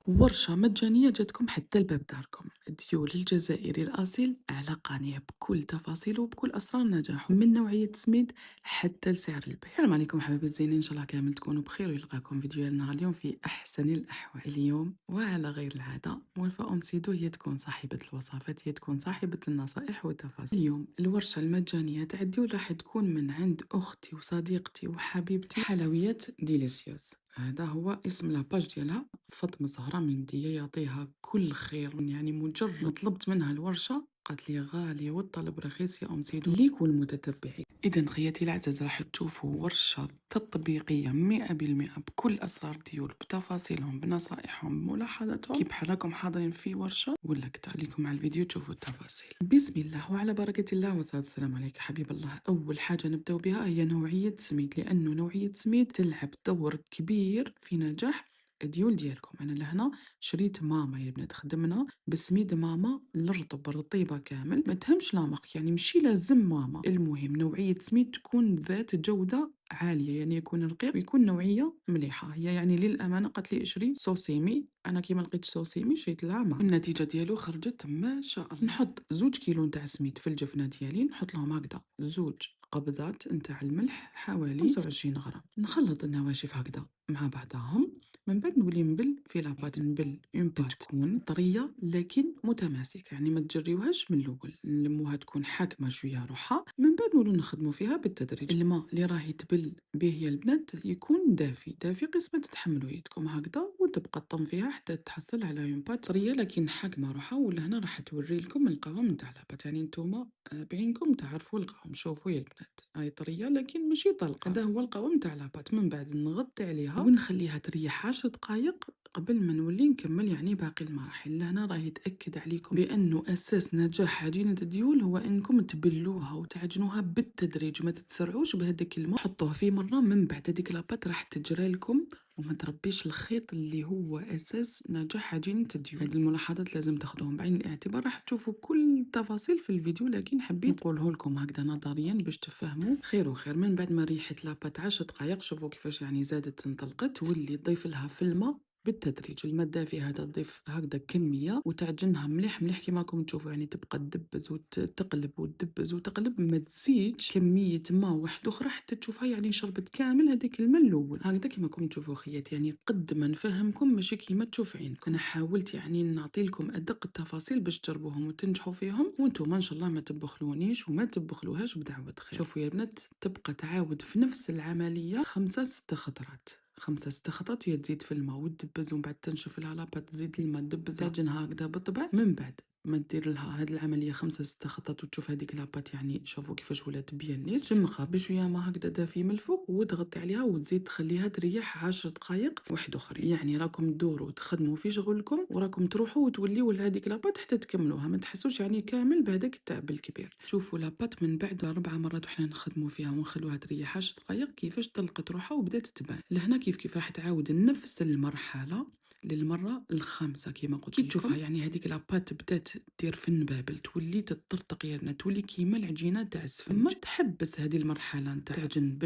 ورشة مجانية جاتكم حتى لباب داركم. ديول الجزائري الأصيل على قناة بكل تفاصيله وبكل أسرار نجاحه، من نوعية السميد حتى لسعر البيع. السلام عليكم حبايبي الزينين، إن شاء الله كامل تكونوا بخير ويلقاكم فيديو ديالنا اليوم في أحسن الأحوال. اليوم وعلى غير العادة وفاء أم سيدو هي تكون صاحبة الوصفات، هي تكون صاحبة النصائح والتفاصيل. اليوم الورشة المجانية تاع ديول راح تكون من عند أختي وصديقتي وحبيبتي حلويات ديليسيوس. هذا هو اسم لاباج ديالها، فاطمة زهرة من مدية يعطيها كل خير. يعني مجرد ما طلبت منها الورشة قالت لي غالية والطلب رخيص يا أم سيدو ليك والمتتبعين. إذا خياتي العزاز راح تشوفوا ورشة تطبيقية 100% بكل أسرار ديول، بتفاصيلهم بنصائحهم بملاحظاتهم، كي بحال راكم حاضرين في ورشة ولا كتر. خليكم مع الفيديو تشوفوا التفاصيل. بسم الله وعلى بركة الله والصلاة والسلام عليك حبيب الله. أول حاجة نبدأ بها هي نوعية سميد، لأنه نوعية سميد تلعب دور كبير في نجاح ديول ديالكم. انا لهنا شريت ماما يا بنات، خدمنا بسميد ماما الرطب الرطيبه كامل، ما تهمش لامارك، يعني ماشي لازم ماما. المهم نوعيه سميد تكون ذات جوده عاليه، يعني يكون رقيق ويكون نوعيه مليحه. هي يعني للامانه قالت لي اشري سوسيمي، انا كيما لقيت سوسيمي شريت لها ماما. النتيجه ديالو خرجت ما شاء الله. نحط 2 كيلو نتاع سميد في الجفنه ديالي، نحط لهم هكذا 2 قبضات نتاع الملح حوالي 25 غرام، نخلط النواشف هكذا مع بعضهم. من بعد نولي نبل في لاباط، نبل اون بات تكون طريه لكن متماسكه، يعني ما تجريوهاش من الاول، نلموها تكون حاكمه شويه روحها. من بعد نولو نخدموا فيها بالتدريج. الماء اللي راهي تبل به يا البنات يكون دافي دافي، قسمه تتحملوا يدكم هكذا وتبقى طم فيها حتى تحصل على اون بات طريه لكن حاكمه روحها. ولهنا راح توري لكم القوام نتاع لاباط، يعني نتوما بعينكم تعرفوا القوام. شوفوا يا البنات هاي طريه لكن ماشي طلقه، هذا هو القوام نتاع لاباط. من بعد نغطي عليها ونخليها تريح 10 دقائق قبل ما نولي نكمل يعني باقي المراحل. لهنا راهي تأكد عليكم بأنه أساس نجاح عجينة الديول هو أنكم تبلوها وتعجنوها بالتدريج، ما تتسرعوش بهذاك الماء، حطوه في مرة. من بعد هذيك لاباط راح تجري لكم وما تربيش الخيط اللي هو أساس نجاح عجينة الديول. هذه الملاحظات لازم تاخذوهم بعين الاعتبار. راح تشوفوا كل التفاصيل في الفيديو لكن حبيت نقوله لكم هكذا نظريا باش تفهموا خير وخير. من بعد ما ريحت لاباط 10 دقائق شوفوا كيفاش يعني زادت انطلقت. تولي تضيف لها في الماء بالتدريج، الماء الدافي هذا تضيف هكذا كميه وتعجنها مليح مليح كيما راكم تشوفوا، يعني تبقى تدبز وتقلب وتدبز وتقلب، ما تزيدش كميه ماء واحده اخرى حتى تشوفها يعني شربت كامل هذيك الماء الاول هكذا كيما راكم تشوفوا خيات. يعني قد ما نفهمكم ماشي كيما تشوف عينكم، انا حاولت يعني نعطي لكم ادق التفاصيل باش تجربوهم وتنجحوا فيهم، وانتم ان شاء الله ما تبخلونيش وما تبخلوهاش بدعوه خير. شوفوا يا بنات تبقى تعاود في نفس العمليه 5 6 خطرات، 5 6 خطرات، وهي تزيد في الماء وتدبز ومن بعد تنشف لها لاباط، تزيد الماء تدبز تعجنها هكذا بالطبع. من بعد ما دير لها هاد العمليه 5 6 خطرات وتشوف هذيك لاباط، يعني شوفوا كيفاش ولات بيان ليس، تجمخها بشويه ما هكذا دافي من الفوق وتغطي عليها وتزيد تخليها تريح 10 دقائق واحد اخرين. يعني راكم تدوروا تخدموا في شغلكم وراكم تروحوا وتوليوا لهذيك لاباط حتى تكملوها، ما تحسوش يعني كامل بهذاك التعب الكبير. شوفوا لاباط من بعد 4 مرات وحنا نخدموا فيها ونخلوها تريح 10 دقائق كيفاش طلقت روحها وبدات تبان. لهنا كيف راح تعاود نفس المرحله للمره الخامسه كيما قلت لكم. كي تشوفها يعني هذيك لاباط بدات دير في النبابل، تولي تطرطق يا بنات، تولي كيما العجينه تاع السفنج. ما تحبس هذه المرحله نتاع تعجن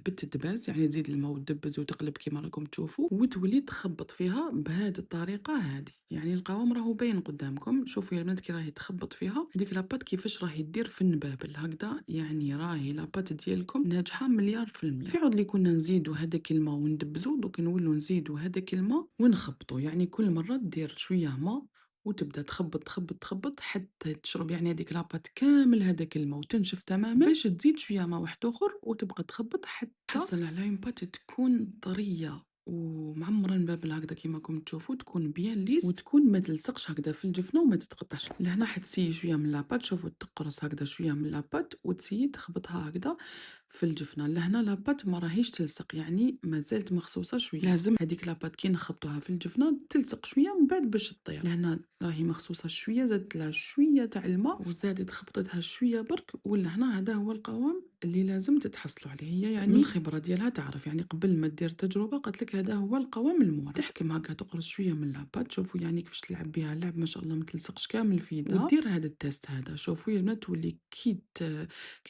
بالتدباز، يعني تزيد الماء وتدبز وتقلب كيما راكم تشوفوا، وتولي تخبط فيها بهذه الطريقه هذه. يعني القوام راهو باين قدامكم. شوفوا يا البنات كي راهي تخبط فيها هذيك لاباط كيفاش راهي دير في النبابل هكذا، يعني راهي لاباط ديالكم ناجحه مليار في المية. في عود اللي كنا نزيدوا هذاك الماء وندبزو، دوك نولوا نزيدوا هذاك الماء ونخبطوا، يعني كل مره دير شويه ماء وتبدا تخبط تخبط تخبط حتى تشرب يعني هذيك لاباط كامل هذاك الماء وتنشف تماما، باش تزيد شويه ماء واحد اخر وتبقى تخبط حتى تحصل على اون بات تكون طريه ومعمره نبابل هكذا كيما راكم تشوفوا، تكون بيان ليس وتكون ما تلصقش هكذا في الجفنه وما تتقطعش. لهنا حتسيي شويه من لاباط، شوفوا تقرص هكذا شويه من لاباط وتسيي تخبطها هكذا في الجفنه. لهنا لاباط ما راهيش تلصق، يعني ما زالت مخصوصه شويه، لازم هذيك لاباط كي نخبطوها في الجفنه تلصق شويه من بعد باش تطير. لهنا راهي مخصوصه شويه، زادت لها شويه تاع الماء وزادت خبطتها شويه برك. ولهنا هذا هو القوام اللي لازم تتحصلوا عليه. هي يعني من الخبره ديالها تعرف، يعني قبل ما دير تجربه قالت لك هذا هو القوام المراد. تحكم هكا تقرص شويه من لاباط، شوفوا يعني كيفاش تلعب بها اللعب ما شاء الله، ما تلصقش كامل في يدها. ودير هذا التيست هذا، شوفوا يا بنات تولي كي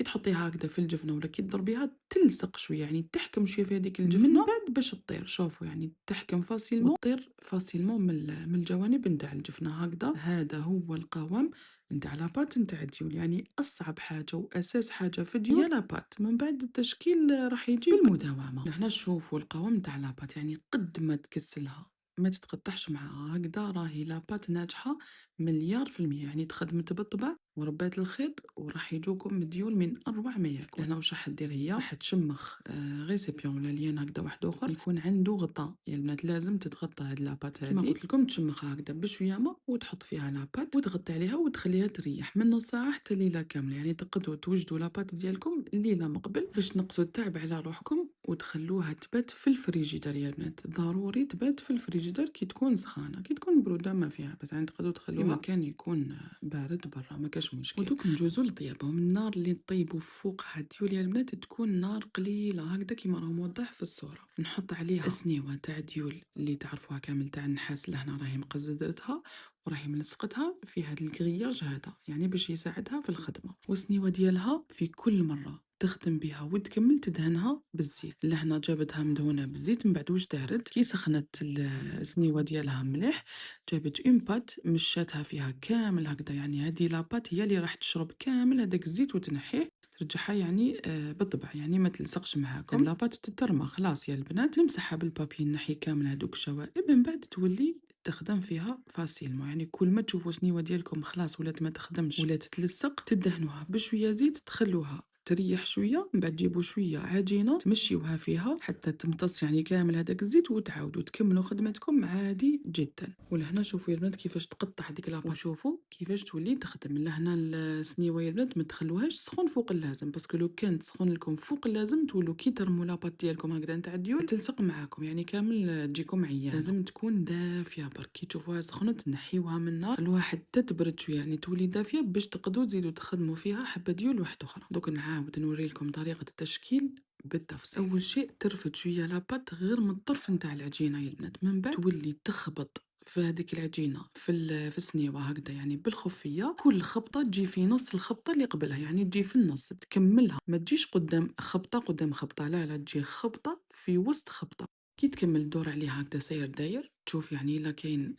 تحطيها هكذا في الجفنه ولا كي تضربيها تلصق شويه، يعني تحكم شويه في هذيك الجفنه من بعد باش تطير. شوفوا يعني تحكم فاسيلمون وتطير فاسيلمون من الجوانب نتاع الجفنه هكذا. هذا هو القوام نتاع لاباط نتاع الديول. يعني اصعب حاجه واساس حاجه في الديول هي لاباط، من بعد التشكيل راح يجي بالمداومه. هنا شوفوا القوام نتاع لاباط، يعني قد ما تكسلها ما تتقطعش معاها هكذا، راهي لاباط ناجحه مليار في المية. يعني تخدمت بالطبع وربات الخيط وراح يجوكم ديول من اروع ما يكون. هنا واش راح دير هي، راح تشمخ غيسيبيون ولا ليان هكذا واحد اخر يكون عنده غطاء. يعني البنات لازم تتغطى هاد لاباط هذه كيما قلت لكم، تشمخها هكذا بشويه ماء وتحط فيها لاباط وتغطي عليها وتخليها تريح من نص ساعه حتى ليله كامله. يعني تقدروا توجدوا لاباط ديالكم الليله مقبل باش تنقصوا التعب على روحكم وتخلوها تبات في الفريجيدار. يا البنات ضروري تبات في الفريجيدار كي تكون سخانه، كي تكون بروده ما فيها بس. يعني تقدروا تخلوها في مكان يكون بارد برا ما كاش مشكل. ودوك نجوزو لطيابهم. النار اللي نطيبوا فوقها الديول يا البنات تكون نار قليله هكذا كيما راه موضح في الصوره. نحط عليها سنيوه تاع ديول اللي تعرفوها كامل تاع النحاس، لهنا راهي مقزدتها وراهي ملصقتها في هذا الكرياج هذا، يعني باش يساعدها في الخدمه. والسنيوه ديالها في كل مره تخدم بها وتكمل تدهنها بالزيت. لهنا جابتها مدهونه بالزيت، من بعد واش دارت كي سخنت السنيوه ديالها مليح جابت اون بات مشاتها فيها كامل هكذا. يعني هذه لابات هي اللي راح تشرب كامل هذاك الزيت وتنحيه ترجعها يعني بالطبع، يعني ما تلصقش معاكم. هاد لاباط تترمى خلاص يا البنات، نمسحها بالبابي نحي كامل هذوك الشوائب، من بعد تولي تخدم فيها فاسيلمون. يعني كل ما تشوفوا سنيوه ديالكم خلاص ولات ما تخدمش ولا تتلصق تدهنوها بشويه زيت تخلوها تريح شويه، من بعد تجيبوا شويه عجينه تمشيوها فيها حتى تمتص يعني كامل هذاك الزيت وتعاودوا تكملوا خدمتكم عادي جدا. ولهنا شوفوا يا البنات كيفاش تقطع هذيك لاباط وشوفوا كيفاش تولي تخدم. لهنا السنيوه يا البنات ما تخلوهاش سخون فوق اللازم، باسكو لو كانت سخون لكم فوق اللازم تولوا كي ترموا لاباط ديالكم هكذا نتاع الديول تلصق معاكم يعني كامل تجيكم عيانه. لازم تكون دافيه برك، كي تشوفوها سخنت نحيوها من النار خلوها حتى تبرد شويه يعني تولي دافيه باش تقدروا تزيدوا تخدموا فيها حبه ديول واحده اخرى. دوك نعاود نوري لكم طريقه التشكيل بالتفصيل. اول شيء ترفد شويه لاباط غير من الطرف نتاع العجينه يا البنات، من بعد تولي تخبط في هذيك العجينه في السنيوه هكذا يعني بالخفيه. كل خبطه تجي في نص الخبطه اللي قبلها، يعني تجي في النص تكملها، ما تجيش قدام خبطه قدام خبطه، لا لا تجي خبطه في وسط خبطه. كي تكمل الدور عليها هكذا ساير داير تشوف يعني الا كاين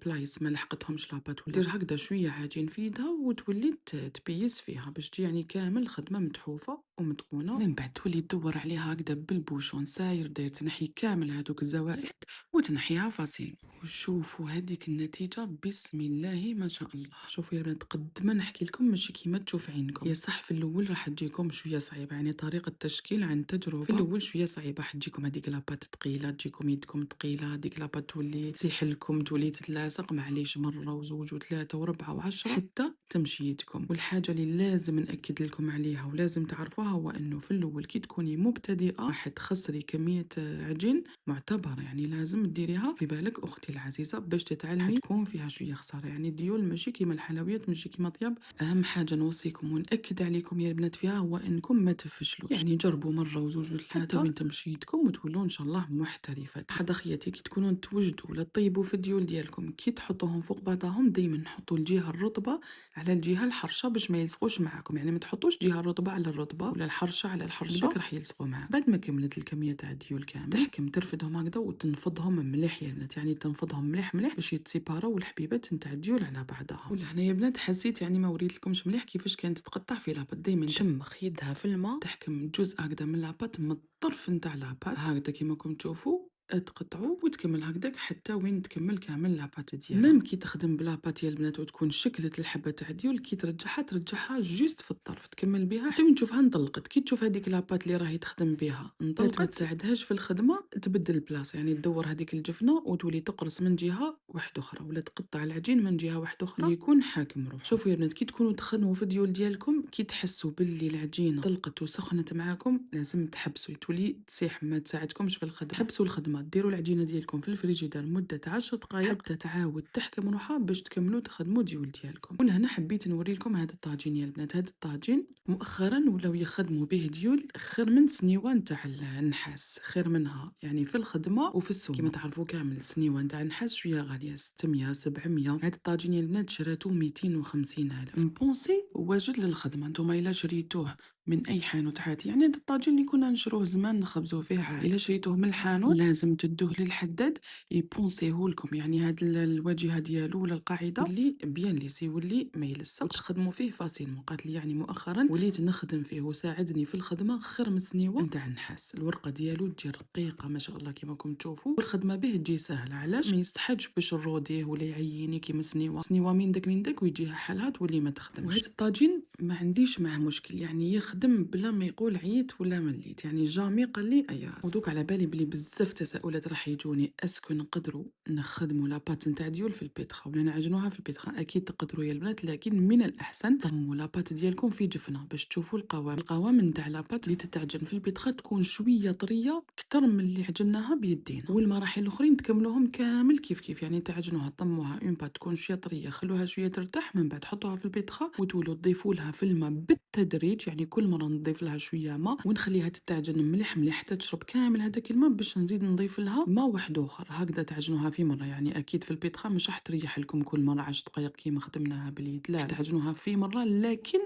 بلايص ما لحقتهمش لاباط ولا دير هكذا شويه عجين في يدها وتولي تبيس فيها باش تجي يعني كامل الخدمه متحوفه ومتقونه. من بعد تولي تدور عليها هكذا بالبوشون ساير داير تنحي كامل هذوك الزوائد وتنحيها فاسيل. وشوفوا هذيك النتيجه بسم الله ما شاء الله. شوفوا يا بنات قد ما نحكي لكم ماشي كيما تشوف عينكم. يا صح في الاول راح تجيكم شويه صعيبه، يعني طريقه التشكيل عن تجربه في الاول شويه صعيبه، راح تجيكم هذيك لاباط ثقيله، تجيكم يدكم ثقيله، هذيك لاباط تولي تسيح لكم تولي تتلاصق. معليش مره وزوج وثلاثه وربعه وعشرة حتى تمشي يدكم. والحاجه اللي لازم ناكد لكم عليها ولازم تعرفوها هو انه في الاول كي تكوني مبتدئه راح تخسري كميه عجين معتبره، يعني لازم ديريها في بالك اختي العزيزه باش تتعلمي تكون فيها شويه خساره. يعني الديول ماشي كيما الحلويات ماشي كيما طياب. اهم حاجه نوصيكم ونأكد عليكم يا البنات فيها هو انكم ما تفشلوش، يعني جربوا مره وزوج وثلاثه وين تمشي يدكم وتولوا ان شاء الله محترفات. حدا خياتي كي تكونوا توجدوا ولا طيبوا في الديول ديالكم كي تحطوهم فوق بعضهم دائما نحطوا الجهه الرطبه على الجهه الحرشه باش ما يلصقوش معاكم. يعني ما تحطوش جهه الرطبه على الرطبه ولا الحرشه على الحرشه بك راح يلصقوا معاك. بعد ما كملت الكميه تاع الديول كامل تحكم ترفدهم هكذا وتنفضهم مليح يا البنات، يعني تنفضهم مليح مليح باش يتسيباراو والحبيبات نتاع الديول على بعضها. ولهنا يا بنات حسيت يعني ما وريت لكمش مليح كيفاش كانت تتقطع في لاباط. دائما تشمخ يدها في الماء تحكم جزء هكذا من لاباط من الطرف نتاع لاباط هكذا كيما راكم تشوفوا تقطعوا وتكمل هكذاك حتى وين تكمل كامل لاباط ديالها. ميم كي تخدم بلاباط يا البنات وتكون شكلت الحبه تاع الديول كي ترجعها جوست في الطرف تكمل بها حتى وين تشوفها انطلقت. كي تشوف هذيك لاباط اللي راهي تخدم بها انطلقت ما تساعدهاش في الخدمه تبدل البلاصه، يعني تدور هذيك الجفنه وتولي تقرص من جهه واحده اخرى ولا تقطع العجين من جهه واحده اخرى اللي يكون حاكم روحه. شوفوا يا بنات كي تكونوا تخدموا في الديول ديالكم كي تحسوا باللي العجينه طلقت وسخنت معاكم لازم تحبسوا، تولي تسيح ما تساعدكمش في الخدمه. حبسوا الخدمه ديروا العجينه ديالكم في الفريجيدار مده 10 دقائق حتى تعاود تحكم روحها باش تكملوا تخدموا ديول ديالكم. ولهنا حبيت نوري لكم هذا الطاجين يا البنات. هذا الطاجين مؤخرا ولاو يخدموا به ديول خير من سنيوه نتاع النحاس، خير منها يعني في الخدمه وفي السوق. كما تعرفوا كامل السنيوه نتاع النحاس شويه غاليه 600 700. هذا الطاجين يا البنات شراتو 250 الف. مبونسي واجد للخدمه. نتوما الا شريتوه من أي حانوت عادي، يعني هاد الطاجين اللي كنا نشروه زمان نخبزوه فيه عادي. إلا شريتوه من الحانوت لازم تدوه للحداد يبونسيه لكم، يعني هاد الواجهة ديالو ولا القاعدة يولي بيان ليس، يولي ما يلصقش وتخدموا فيه فاسيلمون. قالت لي يعني مؤخرا وليت نخدم فيه وساعدني في الخدمة خير من سنيوة نتاع النحاس. الورقة ديالو تجي رقيقة ما شاء الله كيما راكم تشوفوا، والخدمة به تجي سهلة. علاش؟ ما يستحاجش باش نروديه ولا يعيني كيما سنيوة من داك ويجيها حالها تولي ما تخدمش. وهاد الطاجين ما عنديش معاه مشكل، يعني يخدم بلا ما يقول عييت ولا مليت، يعني جامي قال لي اي راس. ودوك على بالي بلي بزاف تساؤلات راح يجوني، اسكو نقدروا نخدموا لاباط نتاع ديول في البيتخا ولا نعجنوها في البيتخا؟ اكيد تقدروا يا البنات، لكن من الاحسن ضموا لاباط ديالكم في جفنه باش تشوفوا القوام نتاع لاباط اللي تتعجن في البيتخا تكون شويه طريه اكثر من اللي عجناها بيدينا. والمراحل الاخرين تكملوهم كامل كيف يعني تعجنوها طموها اون بات تكون شويه طريه، خلوها شويه ترتاح، من بعد حطوها في البيتخا وتولوا تضيفوا لها في الماء بالتدريج، يعني كل مره نضيف لها شويه ماء ونخليها تتعجن مليح مليح حتى تشرب كامل هذاك الماء، باش نزيد نضيف لها ماء واحد اخر. هكذا تعجنوها في مره، يعني اكيد في البيتخا مش راح تريح لكم كل مره 10 دقائق كيما خدمناها باليد، لا تعجنوها في مره لكن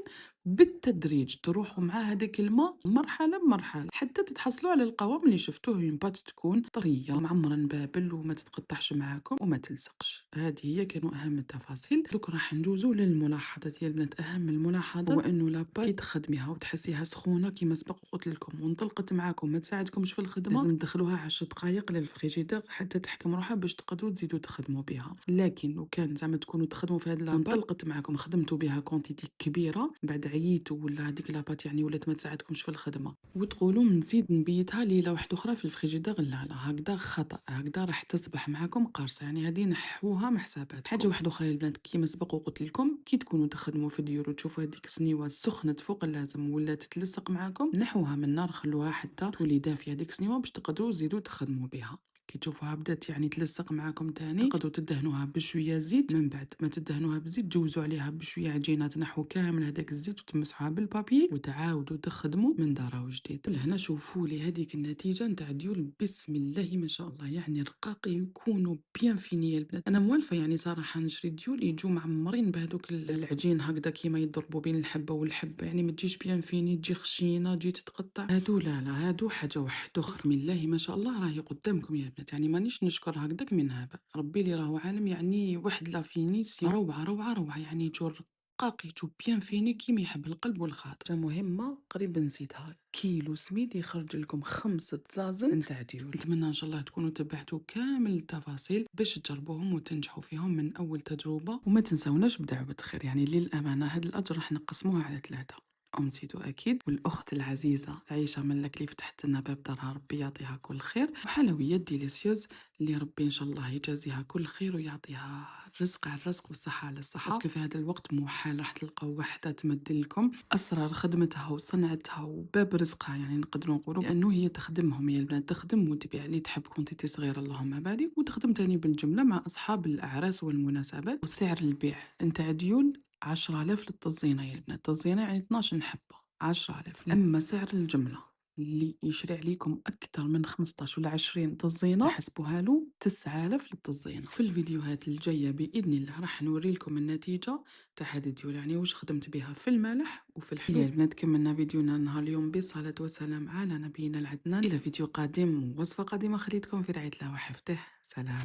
بالتدريج، تروحوا مع هذاك الماء مرحله بمرحله حتى تتحصلوا على القوام اللي شفتوه، اون بات تكون طريه معمره نبابل وما تتقطعش معاكم وما تلصقش. هذه هي كانوا اهم التفاصيل. دوك راح ندوزو للملاحظه ديال البنات. اهم الملاحظه هو انه لاباط كي تخدميها وتحسيها سخونه كيما سبق قلت لكم وانطلقت معاكم ما تساعدكمش في الخدمه، لازم تدخلوها 10 دقائق للفريجيدير حتى تحكم روحها باش تقدروا تزيدوا تخدموا بها. لكن لو كان زعما تكونوا تخدموا في هذه لاباط وانطلقت معاكم خدمتوا بها كونتيتي كبيره، بعد عييتوا ولا هذيك لاباط يعني ولات ما تساعدكمش في الخدمه وتقولوا نزيد نبيتها ليله واحده اخرى في الفريجيدير، لا هكذا خطا، هكذا راح تصبح معاكم قارصه، يعني هذه نحوها من حساباتكم. حاجه واحده اخرى البنات كيما سبق وقلت لكم، كي تكونوا تخدموا في ديور وتشوفوا هذيك السنيوه سخنت فوق اللازم ولا تتلصق معاكم، نحوها من النار خلوها حتى تولي دافيه هذيك السنيوه باش تقدروا تزيدوا تخدموا بها. كي تشوفوها بدات يعني تلصق معاكم تاني تقدروا تدهنوها بشويه زيت، من بعد ما تدهنوها بزيت جوزوا عليها بشويه عجينه، تنحوا كامل هذاك الزيت وتمسحوها بالبابي وتعاودوا تخدموا من دار وجديد. لهنا شوفوا لي هذيك النتيجه نتاع ديول بسم الله ما شاء الله، يعني رقاق يكونوا بيان فيني البنات. انا موالفه يعني صراحه نشري ديول يجوا معمرين بهذوك العجين هكذا كيما يضربوا بين الحبه والحبه، يعني ما تجيش بيان فيني، تجي خشينه تجي تتقطع. هادو لا هادو حاجه واحده اخرى. بسم الله ما شاء الله راهي قدامكم يا البنات، يعني مانيش نشكر هكذاك من هبه، ربي اللي راهو عالم، يعني واحد لا فينيسيون روعه روعه روعه، يعني يجوا رقاق يجوا بيان فيني كيما يحب القلب والخاطر. حاجه مهمه قريب نسيتها، كيلو سميد يخرج لكم 5 زازن نتاع ديول. نتمنى ان شاء الله تكونوا تبعتوا كامل التفاصيل باش تجربوهم وتنجحوا فيهم من اول تجربه، وما تنساوناش بدعوه خير. يعني للامانه هذا الاجر راح نقسموه على 3، أم سيدو أكيد، والأخت العزيزة عيشة ملك اللي فتحت لنا باب دارها، ربي يعطيها كل خير، وحلويات ديليسيوز اللي ربي إن شاء الله يجازيها كل خير ويعطيها الرزق على الرزق والصحة على الصحة. باسكو في هذا الوقت محال راح تلقاو وحدة تمد لكم أسرار خدمتها وصنعتها وباب رزقها، يعني نقدروا نقولوا لأنه هي تخدمهم، هي البنات تخدم وتبيع اللي تحب كونتيتي صغيرة اللهم بارك، وتخدم تاني بالجملة مع أصحاب الأعراس والمناسبات. وسعر البيع نتاع ديول 10,000 للطزينة يا البنات، الطزينة يعني 12 حبة 10,000. أما سعر الجملة اللي يشري عليكم أكثر من 15 ولا 20 طزينة حسبوها له 9,000 للطزينة. في الفيديوهات الجاية بإذن الله راح نوري لكم النتيجة تاع هذه الديول، يعني واش خدمت بها في المالح وفي الحلو. يا البنات كملنا فيديونا نهار اليوم بالصلاة والسلام على نبينا العدنان، إلى فيديو قادم ووصفة قادمة، خليتكم في رعاية الله وحفظه، سلام.